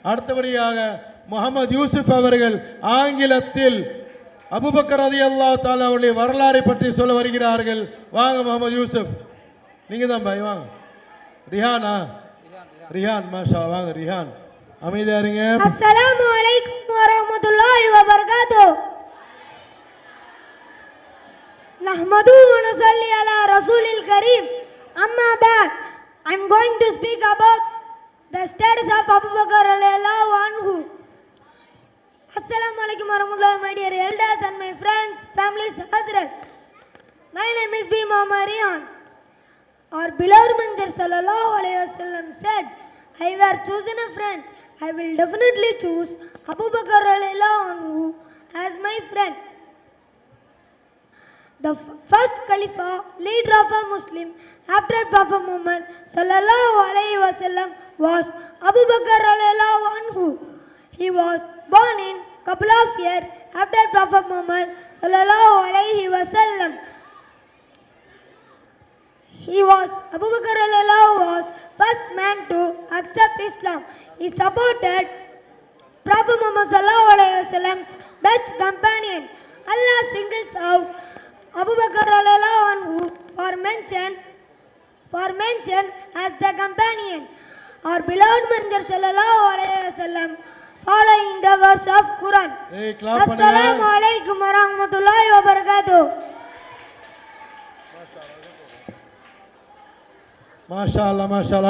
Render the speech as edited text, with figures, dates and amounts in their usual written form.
அடுத்தபடியாக முகமது யூசுப் அவர்கள் ஆங்கிலத்தில் அபூபக்கர் ரலியல்லாஹு தஆலா அவருடைய வரலாறை பற்றி சொல்ல வருகிறார்கள். வாங்க முகமது யூசுப், நீங்க தான் பாய். வாங்க. ரிஹானா? ரிஹான், மாஷா. வாங்க ரிஹான், அமைதியா இருங்க. அஸ்ஸலாமு அலைக்கும் வரஹ்மத்துல்லாஹி வபரகாத்துஹு. நஹ்மது வ நஸல்லி அலா ரசூலில் கரீம். அம்மா பஅத், I am going to speak about the status of Abu Bakr radiallahu anhu. Assalamu alaikum warahmatullahi, my dear elders and my friends, families, Hazrat. My name is B. Muhammad Rihan. Our beloved Messenger sallallahu alayhi wa sallam said, I were chosen a friend, I will definitely choose Abu Bakr radiallahu anhu as my friend. The first Khalifa, leader of a Muslim after Prophet Muhammad sallallahu alayhi wa sallam was Abu Bakr radiallahu anhu. He was born in couple of years after Prophet Muhammad sallallahu alayhi wa sallam. Abu Bakr radiallahu was first man to accept Islam. He supported Prophet Muhammad sallallahu alayhi wa sallam's best companion. Allah singles out Abu Bakr radiallahu anhu for mention as the companion. Our beloved Messenger sallallahu alayhi wa sallam following the verse of Quran. Assalamu alaikum wa rahmatullahi wa barakatuh. Mashallah, mashallah.